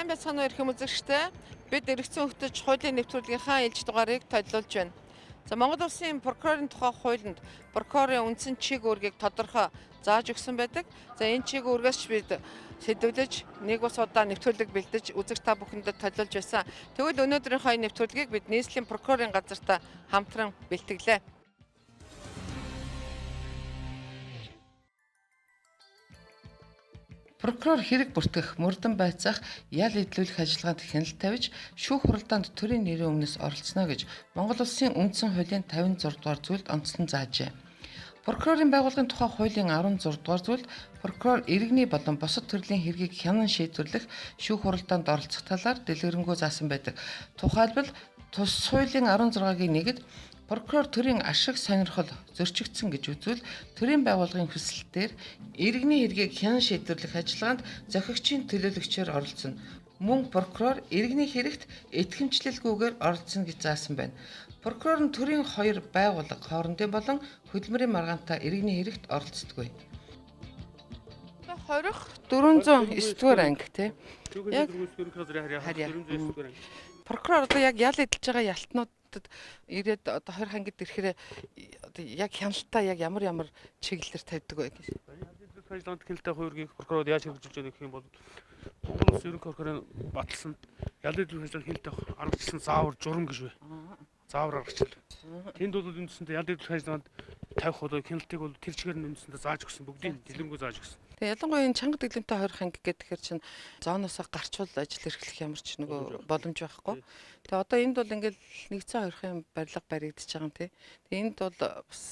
Сайн байцгаана уу эрхэм үзэгчтэй. Бид эргэцэн хөгтөж хуулийн нэвтрүүлгийнхаа ээлж дугаарыг төлөвлөж байна. За Монгол Улсын прокурорын тухай хуулинд прокурорын үндсэн чиг үүргийг тодорхой зааж өгсөн байдаг. За энэ чиг үүргээс бид сэдвлэж нэг бас удаа нэвтрүүлэг бэлдэж үзэгч та бүхэндээ төлөвлөж байсан. Тэгвэл өнөөдрийнхөө энэ нэвтрүүлгийг бид нийслэлийн прокурорын газартаа хамтран бэлтгэлээ. Прокурор хэрэг бүртгэх, мөрдөн байцаах, ял идлүүлэх ажиллагаанд хяналт тавьж, шүүх хуралдаанд төрийн нэрийн өмнөөс оролцоно гэж Монгол Улсын үндсэн хуулийн 56 дугаар зүйлд онцлон заажээ. Прокурорын байгууллагын тухай хуулийн 16 дугаар зүйлд прокурор иргэний болон бусад төрлийн хэргийг хянан шийдвэрлэх, шүүх хуралдаанд оролцох талаар дэлгэрэнгүй заасан байдаг. Тухайлбал тус хуулийн 16-гийн 1-д прокурор төрийн ашиг сонирхол зөрчигдсөн гэж үзвэл төрийн байгууллагын хүсэлтээр иргэний хэргийг хянан шийдвэрлэх ажиллагаанд зохиогчийн төлөөлөгчөөр оролцоно. Мөн прокурор иргэний хэрэгт итгэмжлэлгүйгээр оролцоно гэж заасан байна. Прокурор нь төрийн хоёр байгууллага хоорондын болон хөдөлмөрийн маргаантай иргэний хэрэгт оролцдоггүй. 409 дугаар анги тий. Яг прокурор одоо яг ял эдэлж байгаа ялтнуудад ирээд одоо 20 хангид ирэхээр одоо яг хяналтаа яг ямар чиглэлээр тавьдаг вэ гэж. Ажиллагаанд хяналттай хувиргийг прокурор яаж хэрэгжүүлж байгаа гэх юм бол Монгол Улсын ерөнхий прокурорын баталсан ял эдэлж ажиллагаанд хяналттай аргачлсан заавар журам гэж бай. Заавар аргачлал. Тэнд бол үндсэндээ ял эдэлж ажиллагаанд тавих бол хяналтыг бол тэр чигээр нь үндсэндээ зааж өгсөн бүгдийг дэлгэрэнгүй зааж өгсөн. Тэгээ ялангуяа энэ чанга дэглэмтэй 20 анги гэхээр чинь зооноосоо гарчвал ажил эрхлэх ямар ч нөгөө боломж байхгүй. Тэгээ одоо энд бол ингээл 120-ын барилга баригдаж байгаа юм тий. Тэгээ энд бол бас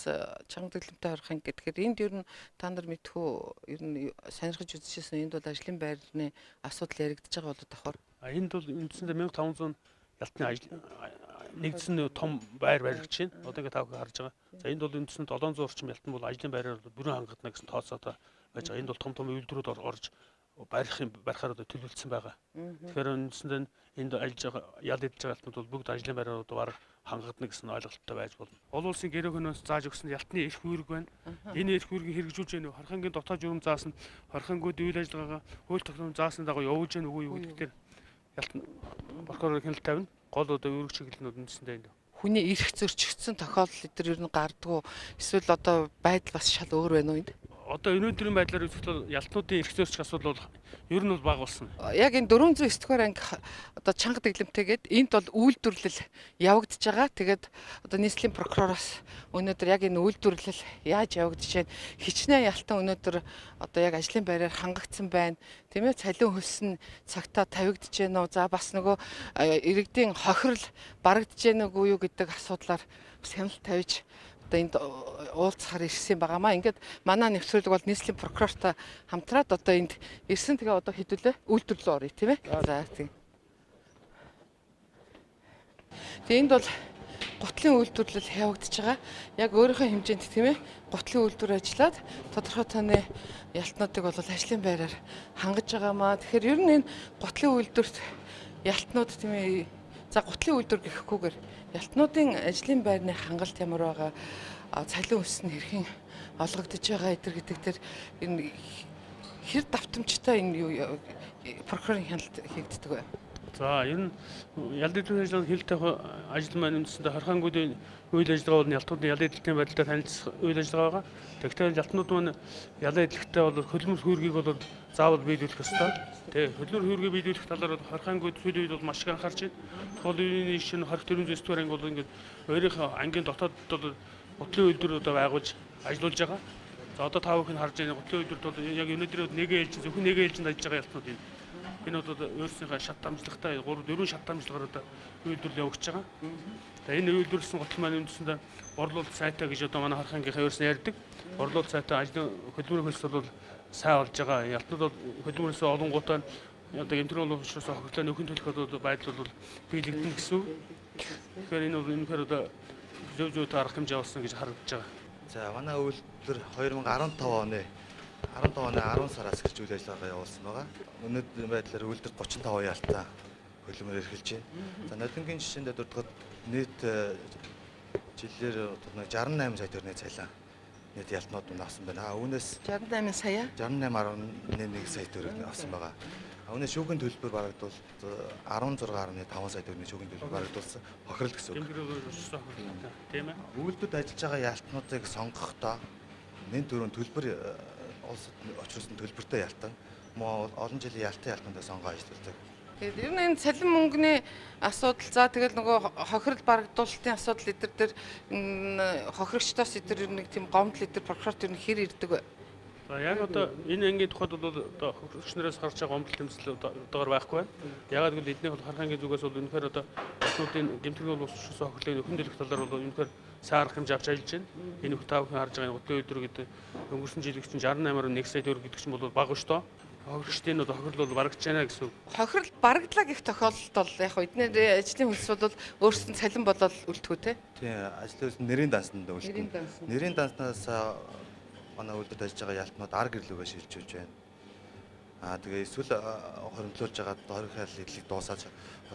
чанга дэглэмтэй 20 анги гэхээр энд ер нь та нар мэдхүү ер нь сонирхож үзчихсэн энд бол ажлын байрны асуудал яригдаж байгаа болоод давхар. Энд бол үндсэндээ 1500 ялтны нэгдсэн том байр баригдаж байна. Одоо ингээд тав харж байгаа. За энд бол үндсэндээ 700 орчим ялтан бол ажлын байраар бүрэн хангагдана гэсэн тооцоотой байж байгаа. Энд бол том үйлдвэрүүд орж барихаар одоо төлөвлөсөн байгаа. Тэгэхээр үндсэндээ энд ажиллаж байгаа ял эдэлж байгаа ялтнууд бол бүгд ажлын байраар одоо бараг хангагдана гэсэн ойлголттой байж болно. Олон улсын гэрээ хөнөөс зааж өгсөн ялтны эрх үүрэг байна. Энэ эрх үүргийг хэрэгжүүлж яах вэ? Хорхангийн дотоод журам заасан, хорхангууд үйл ажиллагаагаа хууль тогтоомж заасан дагуу явуулж яах үгүй юу гэдгээр ялтан прокурор хяналт тавина. Гол одоо үүрэг чиглэлнүүд үндсэндээ энэ. Хүний эрх зөрчигдсөн тохиолдол эдгээр ер нь гардггүй эсвэл одоо байдал бас шал өөр байна уу энд? Одоо өнөөдрийн байдлаар үзвэл ялтнуудын эрх зөрчих асуудал бол ер нь бол бага болсон. Яг энэ 409 дугаар анги одоо чанга дэглэмтэйгээд энд бол үйлдвэрлэл явагдаж байгаа. Тэгээд одоо нийслэлийн прокуророос өнөөдөр яг энэ үйлдвэрлэл яаж явагдаж байна? Хичнээн ялтан өнөөдөр одоо яг ажлын байраар хангагдсан байна. Тийм ээ, цалин хөлс нь цагтаа тавигдаж байна уу? За бас нөгөө иргэдийн хохирол барагдаж байна уу юу гэдэг асуудлаар бас хяналт тавьж одоо энд уулзахаар ирсэн байгаамаа. Ингээд манай нэвтрүүлэг бол нийслэлийн прокурортой хамтраад одоо энд ирсэн. Тэгээ одоо хэдүүлээ үйлдвэрлэлөө орё тийм ээ. За тийм. Тэгээ энд бол гутлын үйлдвэрлэл явагдаж байгаа. Яг өөрийнхөө хэмжээнд тийм ээ. Гутлын үйлдвэр ажиллаад тодорхой тооны ялтнуудыг бол ажлын байраар хангаж байгаамаа. Тэгэхээр ер нь энэ гутлын үйлдвэрт ялтнууд тийм ээ. За гутлын үйлдвэр гэхгүйгээр ялтнуудын ажлын байрны хангалт ямар байгаа, цалин өс нь хэрхэн олгогдож байгаа гэдэг дээр энэ хэр давтамжтай энэ прокурорын хяналт хийгддэг вэ? За ер нь ял эдэлж ажиллагаанд хяналт тавих ажил маань үндсэндээ хорхангуудын үйл ажиллагаа бол ялтнуудын ял эдэлтийн байдлаар танилцах үйл ажиллагаа байгаа. Тэгэхээр ялтнууд маань ял эдэлттэй бол хөдөлмөр хүүргийг бол заавал биелүүлэх ёстой. Тэгээ хөдөлмөр хүүргийг биелүүлэх талаар бол хорхангууд сүүлийн үед бол маш их анхаарч байна. Тухайн үеийн шинэ 409 дугаар анги бол ингээд өөрийнхөө ангийн дотоод бол гутлын үйлдвэрүүдээ байгуулж ажиллаж байгаа. За одоо та бүхэн харж байгаа гутлын үйлдвэрт бол яг өнөөдөр нэгэ ээлжин зөвхөн нэгэ ээлжинд ажиллаж байгаа ялтнууд энэ. Энэ бол өөрсдийнхөө шат дамжлагтай 3-4 шат дамжлагаар одоо үйлдвэрлэл явуулж байгаа. Тэгээ энэ үйлдвэрлэсэн гутал маань үндсэндээ борлуулалт сайтай гэж одоо манай хорхангийнхаа ерөөс нь ярьдаг. Борлуулалт сайтай ажлын хөдөлмөрийн хөлс бол сайн болж байгаа. Ялтнууд бол хөдөлмөрөөс олонгуудаа одоо интернет уушраас хохирлоо нөхөн төлөх байдал бол биелэгдэнэ гэсэн үг. Тэгэхээр энэ бол үнэхээр одоо зөв арга хэмжээ авсан гэж харагдаж байгаа. За манай үйлдвэр 2015 оны 10 сараас гэж үйл ажиллагаа явуулсан байгаа. Өнөөдрийн байдлаар үйлдвэр 35 ялтай хөдөлмөр эрхэлж байна. За нодингийн жишээнд дурдгад нийт жилээр 68 сая төгрөгийн цалин нийт ялтнууд нь авсан байна. Үүнээс 68 сая. 68.1 сая төгрөг авсан байгаа. Үүнээс шүүхийн төлбөр барагдуулт 16.5 сая төгрөгийн шүүхийн төлбөр барагдуулсан. Хохирол гэсэн үг. Гэмтрүүлгээр өссөн хохирлоо тийм ээ. Үйлдвэрт ажиллаж байгаа ялтнуудыг сонгохдоо нэн төрөнд төлбөр улсад очруулсан төлбөртэй ялтан мөн олон жилийн ялтан ялтнуудаа сонгоо ажилладаг. Тэгээд ер нь энэ цалин мөнгөний асуудал за тэгэл нөгөө хохирол барагдуулалтын асуудал эдгээр дээр хохирогчдоос эдгээр нэг тийм гомдол эдгээр прокурорт ер нь хэр ирдэг вэ? За яг одоо энэ ангийн тухайд бол одоо хохирогч нараас гарч байгаа гомдол тэмцэл одоогор байхгүй байна. Ягаад гэвэл эднийх бол харахангийн зүгээс бол үнэхээр одоо хотуудын гэмтгэл бол ус хохирлын нөхөн дэлгэх талаар бол үнэхээр сайн арга хэмжээ авч ажиллаж байна. Энэ бүх тав хүн харж байгаа удаа өдөр гэдэг өнгөрсөн жилийн чинь 68.1 сая төгрөг гэдэг чинь бол бага шүү дээ. Хохирогчдын бол хохирол бол барагдж байна гэсэн үг. Хохирол барагдлаа гэх тохиолдолд бол яг эдгээр ажлын хүнс бол өөрсдөө цалин болоод үлдэхүү те. Тийм ажлын үйлс нэрийн дансанд үлдсэн. Нэрийн данснаас манай үйлдвэрт ажиллаж байгаа ялтнууд ар гэрлүүгээ шилжүүлж байна. Тэгээ эсвэл хоримтлуулж байгаа хоригхаал эдлийг дуусаад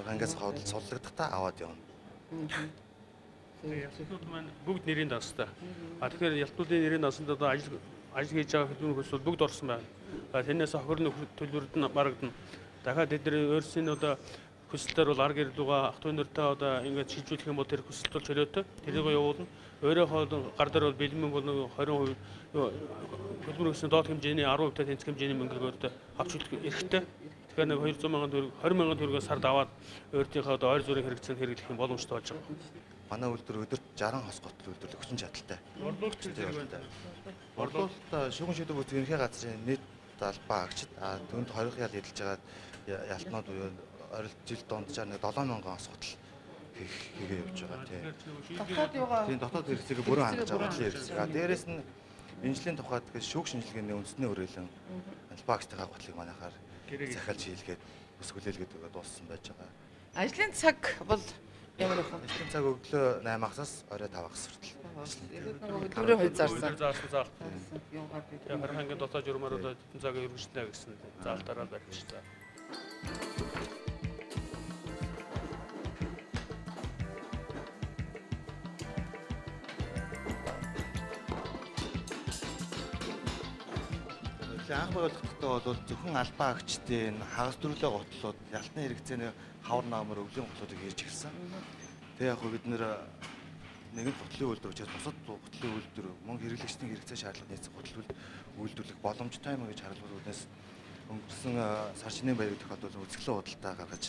ангаас хавдал суллагдахдаа аваад явна. Ялтнууд маань бүгд нэрийн данстай. Тэгэхээр ялтнуудын нэрийн дансанд одоо ажил хийж байгаа хөдөлмөр хөлс бүгд орсон байна. Тэрнээс хохирны төлбөрд нь барагдана. Дахиад эдгээр өөрсдийн одоо хүсэлтээр бол ар гэрлүүгээ ах トゥ нэртэй одоо ингээд шилжүүлэх юм бол тэр хүсэлт бол чөлөөтэй. Тэрийг явуулна. Өөрөөхөө гар дээр бол бэлэн мөнгө бол 20% хөдөлмөр өссөн доод хэмжээний 10% та тэнцэх хэмжээний мөнгөөр авч үлдэх эрхтэй. Тэгэхээр нэг 200 мянган төгрөг 20 мянган төгрөгөөс сард аваад өөртөөхөө одоо ойр зүрийн хэрэгцээнд хэрэглэх юм боломжтой болж байгаа. Манай үйлдвэр өдөрт 60 хос готл үйлдвэрлэх хүчин чадалтай. Борлуулалт зэрэг Борлуулалт шүүгэн шийдвэр бүс ерөнхий газрын нийт талбай агчид түүнд хорих ял эдэлж байгаа ялтнууд буюу орилт жил дунджаар нэг 7000 хос готл хийгээ явж байгаа тийм. Дотоод юугаа Тийм дотоод хэрэгцээг бүрэн хангаж байгаа бодлын хэрэгцээ. Дээрээс нь бенжлийн тухайд шүүх шинжилгээний үндэсний хүрээлэн талбай агчдын готлыг манайхаар захиалж хийлгээд ус хүлээлгээд дууссан байж байгаа. ажлын цаг бол ямар вэ? Ажлын цаг өглөө 8-аас орой 5-аас хүртэл. Хөдөлмөрийн хувьд зарсан. заасан заалт. Юугаар би Яг харахангийн дотоод журмаар одоо хэдэн цагаар өргөжлөнө гэсэн заалтаараа барьчихсан. Анх байгууллагатай бол зөвхөн албан агчдын хагас төрөлөө готлууд ялтны хэрэгцээний хавар наамар өвлийн готлуудыг хийж эхэлсэн. Тэгээ яг бид нэр нэгэн готлын үйлдвэр учраас бусад готлын үйлдвэр мөн хэрэглэгчдийн хэрэгцээ шаардлагыг нийцэх готлол үйлдвэрлэх боломжтой юм гэж харгалбар үнээс өнгөрсөн сар шинийн баярыг тохиолдуулсан үзэсгэлэн худалдаа гаргаж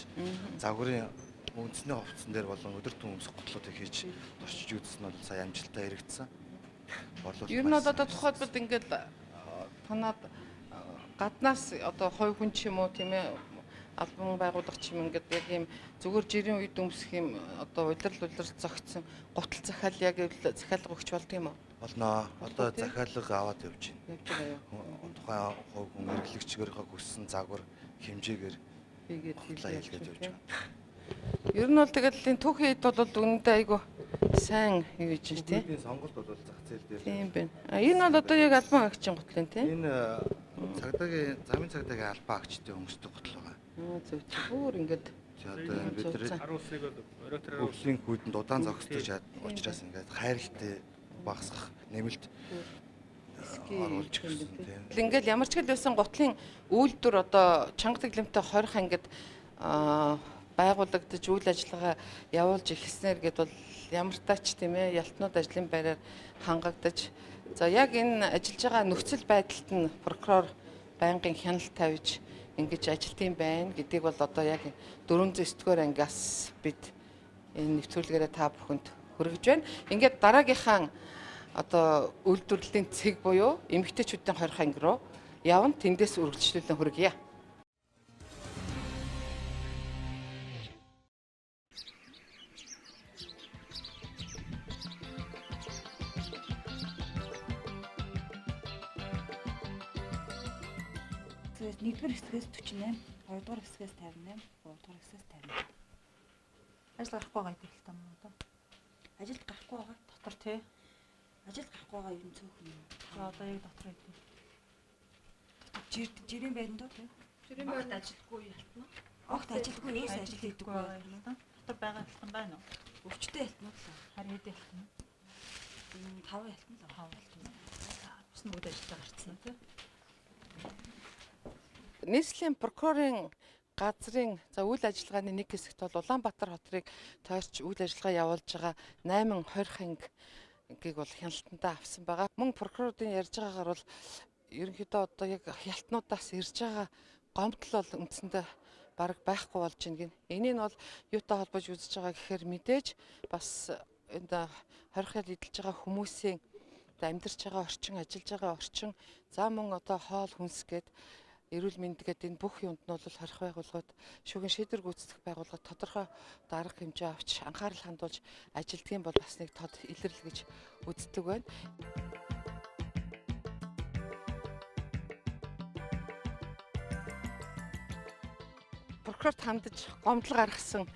загварын үндэсний хувцсан дээр болон өдөр тутмын өмсөх готлуудыг хийж туршиж үзсэн нь бол сая амжилттай хэрэгжсэн. Ер нь одоо тухайд ингээд танаад гаднаас одоо хой хүн ч юм уу тийм ээ албан байгууллага ч юм ингээд яг ийм зүгээр жирийн үед өмсөх юм одоо удирдал зогтсон гутал захиал яг захиалга өгч болд юм уу? Болно. Одоо захиалга аваад явж байна. Явж байгаа юу? Тухайн хувь хүн эрхлэгчгийнхээ хүссэн загвар хэмжээгээр хийгээд хэлгээд явж байгаа. Ер нь бол тэгэл энэ түүхийн хэд бол үнэндээ айгу сайн юу гэж байна тийм. Түүхийн сонголт бол зах зээл дээр. Тийм байна. Энэ бол одоо яг албан агчийн гутлын тийм. Энэ цагдаагийн замын цагдаагийн албан агчдын өмсдөг гутал байгаа. Зөв чи бүр ингээд За одоо энэ бид нар 11-ыг бол оройтроо өвлийн хүйдэнд удаан зогсож учраас ингээд хайралтай багасгах нэмэлт оруулж ирсэн тийм. Ингээл ямар ч хэл байсан гутлын үйлдвэр одоо чанга тэглэмтэй 20 ангид байгуулагдаж үйл ажиллагаа явуулж эхэлснээр гээд бол ямар тач тийм ээ ялтнууд ажлын байраар хангагдаж за яг энэ ажиллаж байгаа нөхцөл байдалд нь прокурор байнгын хяналт тавьж ингэж ажилтсан байна гэдгийг бол одоо яг 409-р ангиас бид энэ нэвтрүүлгээрээ та бүхэнд хүргэж байна. Ингээд дараагийнхаа одоо үйлдвэрлэлийн цэг буюу эмэгтэйчүүдийн 20 анги руу явна. Тэндээс үргэлжлүүлэн хүргье. Нэгдүгээр хэсгээс 48, хоёрдугаар хэсгээс 58, гуравдугаар хэсгээс 50. Ажил гарахгүй байгаа гэдэг л юм уу одоо? Ажилд гарахгүй байгаа дотор тий. Ажилд гарахгүй байгаа юм цөөхөн юм. За одоо яг дотор гэдэг. Дотор жирийн байранд уу тий? Жирийн байранд ажилгүй ялтна. Огт ажилгүй юус ажил хийдэг байгаа юм да? Дотор байгаа ялтан байна уу? Өвчтэй ялтна уу? Харин хэд ялтна? 5 ялтна л 5 ялтна. гарсан бүгд ажиллаа гарцсан тий. Нийслэлийн прокурорын газрын үйл ажиллагааны нэг хэсэгт бол Улаанбаатар хотрыг тойрч үйл ажиллагаа явуулж байгаа 8 хорих ангийг бол хяналтандаа авсан байгаа. Мөн прокурорын ярьж байгаагаар бол ерөнхийдөө одоо яг хялтнуудаас ирж байгаа гомдол бол үндсэндээ бараг байхгүй болж байна гин. Энийг нь бол юутай холбож үзэж байгаа гэхээр мэдээж бас энд хорихыг эдэлж байгаа хүмүүсийн амьдарч байгаа орчин, ажиллаж байгаа орчин, за мөн одоо хоол хүнс гээд эрүүл мэнд гэдэг энэ бүх юмд нь бол хорих байгууллагууд шүүхийн шийдвэр гүйцэтгэх байгууллагууд тодорхой дарга хэмжээ авч анхаарал хандуулж ажилдгийн бол бас нэг тод илэрлэл гэж үздэг байна. Прокурорт хандаж гомдол гаргасан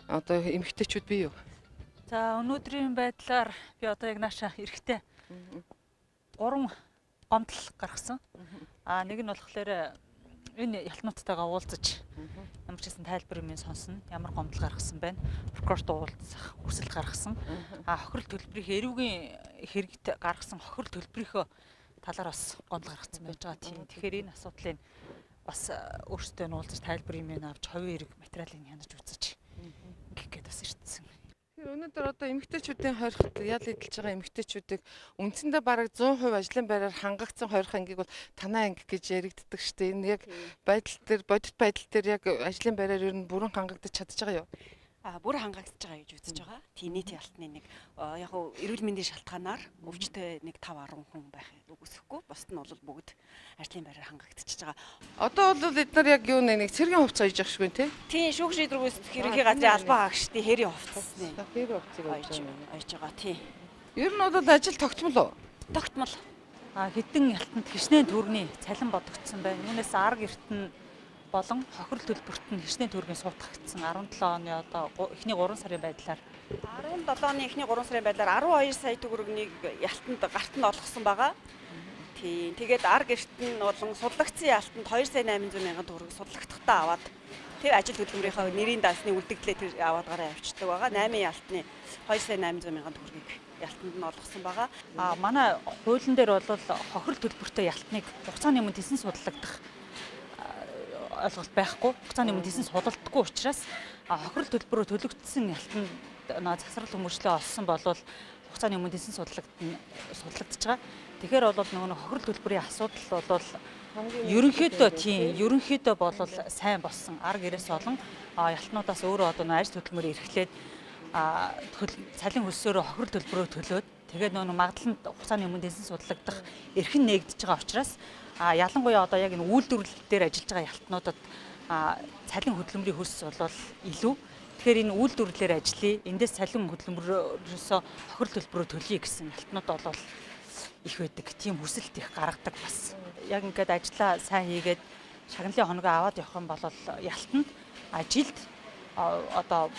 одоо эмэгтэйчүүд бий юу? За өнөөдрийн байдлаар би одоо яг нааша эрэхтэй 3 гомдол гаргасан. Нэг нь болохоор энэ ялтнуудтайгаа уулзаж ямар ч гэсэн тайлбар юм сонсно. Ямар гомдол гаргасан байна. Прокурорт уулзах хүсэл гаргасан. Хохирол төлбөрийн эрүүгийн хэрэгт гаргасан хохирол төлбөрийнхөө талаар бас гомдол гаргасан байж байгаа тийм. Тэгэхээр энэ асуудлыг бас өөртөө нь уулзаж тайлбар юм авч хувийн эрэг материалыг хянаж үзэж гэх гээд бас ирсэн. Өнөөдөр одоо эмэгтэйчүүдийн хорихт ял эдэлж байгаа эмэгтэйчүүдийг үндсэндээ бараг 100% ажлын байраар хангагдсан хорих ангийг бол танаа анги гэж яригддаг шүү дээ. Энэ яг байдал дээр бодит байдал дээр яг ажлын байраар ер нь бүрэн хангагдаж чадж байгаа юу? Бүр хангагдаж байгаа гэж үзэж байгаа. Тийм нийт ялтны нэг яг нь эрүүл мэндийн шалтгаанаар өвчтөе нэг 5-10 хүн байх үгүйсэхгүй. Бусд нь бол бүгд ажлын байраар хангагдчихж байгаа. Одоо бол эдгээр яг юу нэг цэргийн хувцас ойж явах шиг байна тий? Тийм шүүх шийдвэр гүйцэтгэх ерөнхий газрын албан хаагчдын хэрийн хувцас нэ. Хэрийн хувцсыг ойж байгаа тийм. Ер нь бол ажил тогтмол уу? Тогтмол. Хэдэн ялтанд хичнээн төгрөгийн цалин бодогдсон байна. Үүнээс арга эртэн болон хохирол төлбөрт нь хичнээн төгрөгийн суудагдсан 17 оны одоо эхний 3 сарын байдлаар 17 оны эхний 3 сарын байдлаар 12 сая төгрөгийг ялтанд гарт нь олгосон байгаа. Тийм. Тэгээд арга эрт нь болон судлагдсан ялтанд 2 сая 800 мянган төгрөг судлагдахтаа аваад тэр ажил хөдөлмөрийнхөө нэрийн даасны үлдэгдлээ тэр аваад гараа авчдаг байгаа. 8 ялтны 2 сая 800 мянган төгрөгийг ялтанд нь олгосон байгаа. Манай хуулийн дээр бол хохирол төлбөртэй ялтныг хугацааны өмнө тэсэн судлагдах ойлголт байхгүй. Хугацааны өмнө тэсэн судалдаггүй учраас хохирол төлбөрөөр төлөгдсөн ялтанд засварал хүмүүжлээ олсон болвол хугацааны өмнө тэсэн судлагдж байгаа. Тэгэхээр бол нөгөө хохирол төлбөрийн асуудал бол ерөнхийдөө бол сайн болсон. Арга ирээс олон ялтнуудаас өөрөө одоо ажил хөдөлмөрөөр эрхлээд цалин хөлсөөрөө хохирол төлбөрөөр төлөөд тэгээд нөгөө магадлалд хугацааны өмнө тэсэн судлагдах эрхэн нээгдэж байгаа учраас ялангуяа одоо яг энэ үйлдвэрлэл дээр ажиллаж байгаа ялтнуудад цалин хөдөлмөрийн хөлс бол илүү. Тэгэхээр энэ үйлдвэрлэлээр ажиллая, эндээс цалин хөдөлмөрөөсөө хохирол төлбөрөөр төлье гэсэн ялтнууд бол их байдаг. Тийм хүсэлт их гаргадаг бас. Яг ингээд ажлаа сайн хийгээд шагналын хоногоо аваад явах юм бол ялтанд жилд одоо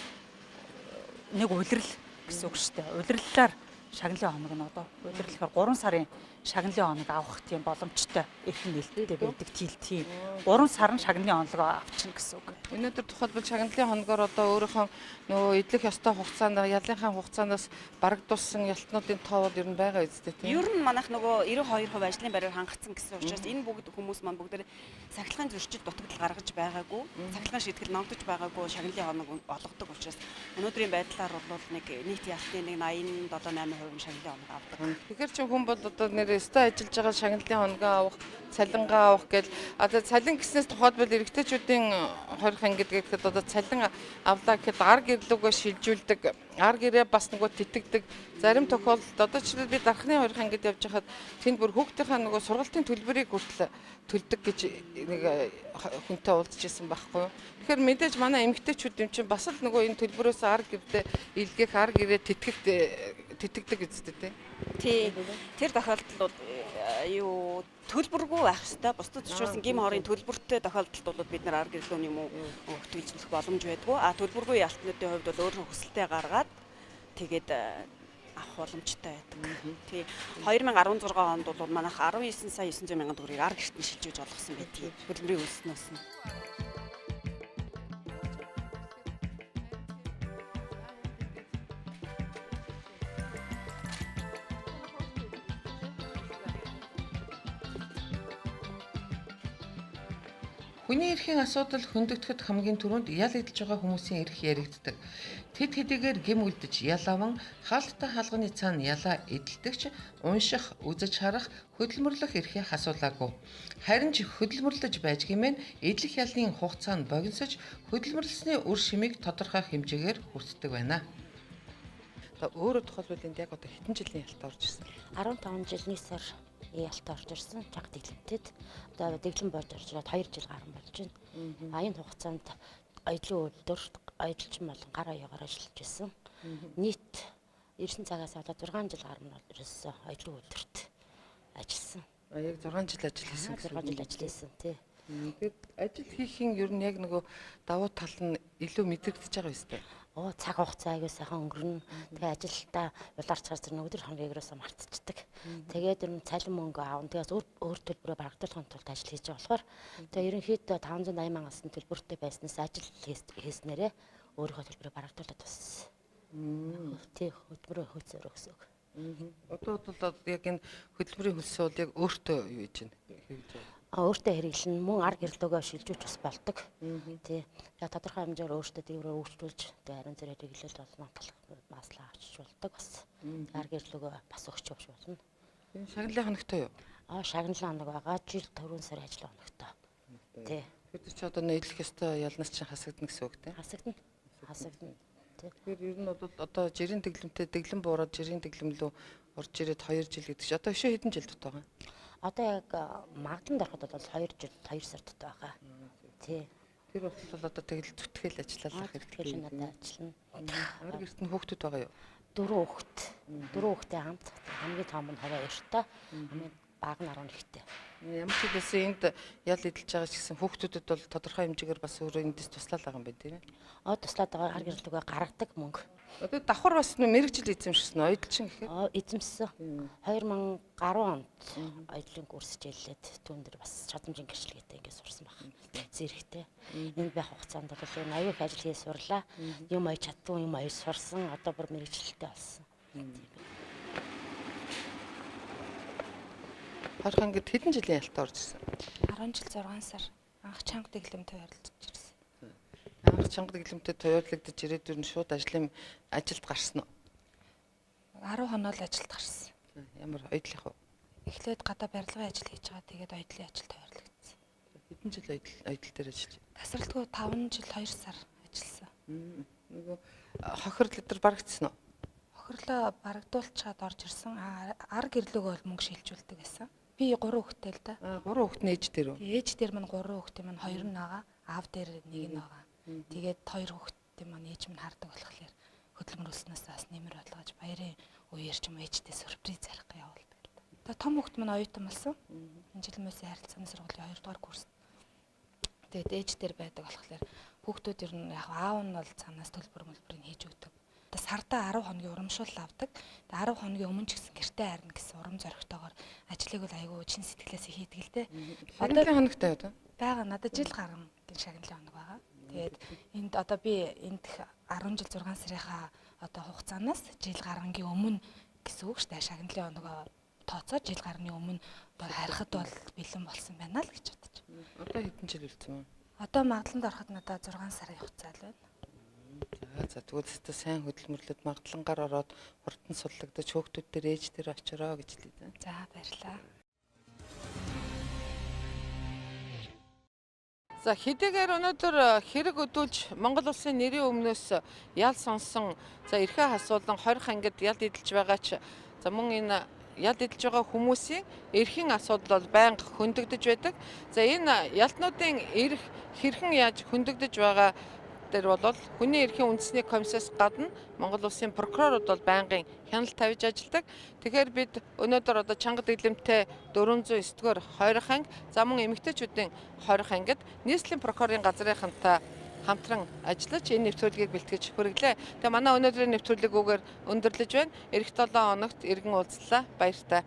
нэг улирал гэсэн үг шүү дээ. Улирлаар шагналын хоног нь одоо удирлахаар 3 сарын шагналын хоног авах тийм боломжтой эрхэм нээлттэй байдаг тийм 3 сарын шагналын хоног авчихна гэсэн үг. Өнөөдөр тухайлбал шагналын хоногоор одоо өөрийнхөө нөгөө эдлэх ёстой хугацаанд ялынхаа хугацаанаас барагдуулсан ялтнуудын тоо бол ер нь байгаа үстэй тийм. Ер нь манайх нөгөө 92% ажлын байраар хангагдсан гэсэн учраас энэ бүгд хүмүүс маань бүгд цахилгаан зөрчил дутагдал гаргаж байгаагүй, цахилгаан шийтгэл номдож байгаагүй шагналын хоног олгодог учраас өнөөдрийн байдлаар бол нэг нийт ялтны нэг 87-8% шагналын хоног авдаг. Тэгэхээр чи хүн бол одоо нэр өстой ажиллаж байгаа шагналын хоногоо авах, цалингаа авах гэл одоо цалин гэснээс тухайлбал эрэгтэйчүүдийн хорих анги гэдгээд одоо цалин авлаа гэхэд арга гэрлүүгөө шилжүүлдэг, арга гэрээ бас нөгөө тэтгдэг. Зарим тохиолдолд одоо жишээлбэл би дархны хорих ангид явж хахад тэнд бүр хүүхдийнхаа нөгөө сургалтын төлбөрийг хүртэл төлдөг гэж нэг хүнтэй уулзж ирсэн байхгүй юу. Тэгэхээр мэдээж манай эмэгтэйчүүд юм чинь бас л нөгөө энэ төлбөрөөс арга гэрдээ илгээх, арга гэрээ тэтгдэг үстэй тий. Тэр тохиолдолд юу төлбөргүй байх хэвээр бусдад зөвшөөрсөн гим хорийн төлбөртэй тохиолдолд бол бид нар арга гэрлүүний юм уу хөтөлбөрлөх боломж байдгүй. Төлбөргүй ялтнуудын хувьд бол өөрөө хүсэлтээ гаргаад тэгээд авах боломжтой байдаг. Тий. 2016 онд бол манайх 19 сая 900 мянган төгрөгийг арга гэрт нь шилжүүлж олгосон байдгийг хөдөлмөрийн хөлснөөс нь. Хүний эрхийн асуудал хөндөгдөхөд хамгийн түрүүнд ял эдэлж байгаа хүмүүсийн эрх яригддаг. Тэд хэдийгээр гим үлдэж ялаван хаалттай хаалганы цаана ялаа эдэлдэгч унших, үзэж харах, хөдөлмөрлөх эрхээ хасуулаагүй. Харин ч хөдөлмөрлөж байж гэмээр эдлэх ялын хугацаанд богиносож хөдөлмөрлсөний үр шимийг тодорхой хэмжээгээр хүртдэг байна. Өөрөөр тохиолбол энд яг одоо хэдэн жилийн ялт орж ирсэн? 15 жилийн сар ялт орж ирсэн. Чанга дэглэмтэд одоо дэглэм болж орж ирээд 2 жил гарсан болж байна. Энэ хугацаанд аялын үйлдвэр аялалчин болон гар аягаар ажиллаж байсан. Нийт 9 цагаас болоод 6 жил гарсан ерөөсөө аялын үйлдвэрт ажилласан. Яг 6 жил ажил хийсэн гэсэн. 6 жил ажилласан тий. Тэгээд ажил хийхийн ер нь яг нөгөө давуу тал нь илүү мэдрэгдэж байгаа юм байна. Цаг хугацаа аягүй сайхан өнгөрнө. Тэгээ ажилдаа улаарч гарч өдөр хоногийн ерөөсөө мартчихдаг. Тэгээд ер нь цалин мөнгө аавн. Тэгээс өөр төлбөрөөр барагдуулахын тулд ажил хийж байгаа болохоор тэгээ ерөнхийдөө 580 мянгаас төлбөртэй байснаас ажил хийснээрээ өөрийнхөө төлбөрөөр барагдуулаад бассан. Тий, хөдөлмөрөө хөөцөөр өгсөн. Одоо бол яг энэ хөдөлмөрийн хөлсөө бол яг өөртөө юу хийж байна? Өөртөө хэрэглэн мөн ар гэрлөөгөө шилжүүлж бас болдог. Тий. Тэгээ тодорхой хэмжээгээр өөртөө дэврээр өөрчилж тэгээ харин зэрэг хэрэглэл болно маслаа авчиж болдог бас. Ар гэрлөөгөө бас өгч болно. Энэ шагналын хоногтой юу? Шагналын хоног байгаа. Жил 4 сар ажил хоногтой. Тий. Тэгэхээр чи одоо нийлэх ёстой ялнаас чинь хасагдана гэсэн үг тий? Хасагдана. Тэгэхээр ер нь бол одоо жирийн дэглэмтэй дэглэм буураад жирийн дэглэм рүү орж ирээд 2 жил гэдэг чи одоо өшөө хэдэн жил дут байгаа? Одоо яг магаданд ороход бол 2 жил 2 сар дут байгаа. Тий. Тэр бол одоо тэгэл зүтгэл ажиллалаа хэрэгтэй. Надад ажиллана. Ар гэрт нь хүүхдүүд байгаа юу? 4 хүүхэд. 4 хүүхэдтэй хамт хамгийн том нь 22 та. Хамгийн бага нь 11-тэй. Ямар ч хэлсэн энд ял эдэлж байгаа ч гэсэн хүүхдүүдэд бол тодорхой хэмжээгээр бас өөрөө эндээс туслаад байгаа юм байна тийм ээ. Туслаад байгаа ар гэрлүүгээ гаргадаг мөнгө. Одоо давхар бас мэрэгжил эзэмшсэн ойдлчин гэхээр эзэмссэн. 2010 онд аялын курс хичээллээд түүн дээр бас чадамжийн гэрчлэгээтэй ингээд сурсан байна. Зэрэгтэй. Энд байх хугацаанд бол аюул их ажил хийж сурлаа. Юм аяж чадсан, юм аяж сурсан. Одоо бүр мэрэгчлэлтэй болсон. Харах ингээд хэдэн жилийн ялт орж ирсэн? 10 жил 6 сар анх чанга дэглэмтэй оролцож ирсэн. Анх чанга дэглэмтэй тойрлогдож ирээд ер нь шууд ажилд гарсан уу? 10 хоноо л ажилд гарсан. Ямар ойдлих вэ? Эхлээд гадаа барилгын ажил хийж байгаа. Тэгээд ойдлын ажилд тойрлогдсон. Хэдэн жил ойдл дээр ажиллаж байна? Тасралтгүй 5 жил 2 сар ажилласан. Нөгөө хохирол өдр барагдсан уу? Хохирлоо барагдуулчаад орж ирсэн. Ар гэрлөөгөө бол мөнгө шилжүүлдэг гэсэн. Би 3 хүүхэдтэй л да. 3 хүүхэд нь ээж дээр үү? Ээж дээр маань 3 хүүхдээ маань 2 нь байгаа. Аав дээр 1 нь байгаа. Тэгээд 2 хүүхэдтэй маань ээж минь хардаг болохоор хөдөлмөрлснөөс бас нэмэр болгож баярын үеэр ч юм ээжтэй сюрприз зарих явуулдаг л да. Тэгээ том хүүхэд маань оюутан болсон. Энэ жил мөсийн харилцааны сургуулийн 2 дугаар курс. Тэгээд ээж дээр байдаг болохоор хүүхдүүд ер нь яг аав нь бол цаанаас төлбөрийг хийж өгдөг. Одоо сардаа 10 хоногийн урамшуул авдаг. Тэгээ 10 хоногийн өмнө ч гэсэн гэртээ харна гэсэн урам зоригтойгоор ажлыг бол айгүй чин сэтгэлээс хийдэг л дээ. Шагналын хоногтой одоо байгаа надад жил гарган гин шагналын хоног байгаа. Тэгээд энд одоо би энд 10 жил 6 сарынхаа одоо хугацаанаас жил гаргангийн өмнө гэсэн үг шүү дээ. Шагналын хоногоо тооцоод жил гарганы өмнө одоо харихад бол бэлэн болсон байна л гэж бодож. Одоо хэдэн жил үлдсэн юм? Одоо магадланд ороход надад 6 сарын хугацаа л байна. За тэгвэл өөртөө сайн хөдөлмөрлөд магадлангаар ороод хурдан сурлагдаж хөөгтүүд дээр ээж дээр очироо гэж хэлээ. За баярлалаа. За хэдийгээр өнөөдөр хэрэг өдүүлж Монгол улсын нэрийн өмнөөс ял сонсон за эрхээ хасуулан 20 ангид ял эдэлж байгаа ч за мөн энэ ял эдэлж байгаа хүмүүсийн эрхийн асуудал бол байнга хөндөгдөж байдаг. За энэ ялтнуудын эрх хэрхэн яаж хөндөгдөж байгаа дээр бол хүний эрхийн үндэсний комиссаас гадна Монгол улсын прокурорууд бол байнгын хяналт тавьж ажилладаг. Тэгэхээр бид өнөөдөр одоо чанга дэглэмтэй 409-р 20 анги, за мөн эмэгтэйчүүдийн 20 ангид нийслэлийн прокурорын газрынхантай хамтран ажиллаж энэ нэвтрүүлгийг бэлтгэж хүргэлээ. Тэгээ манай өнөөдрийн нэвтрүүлэг үгээр өндөрлөж байна. Эх 7 хоногт иргэн уулзлаа. Баяртай.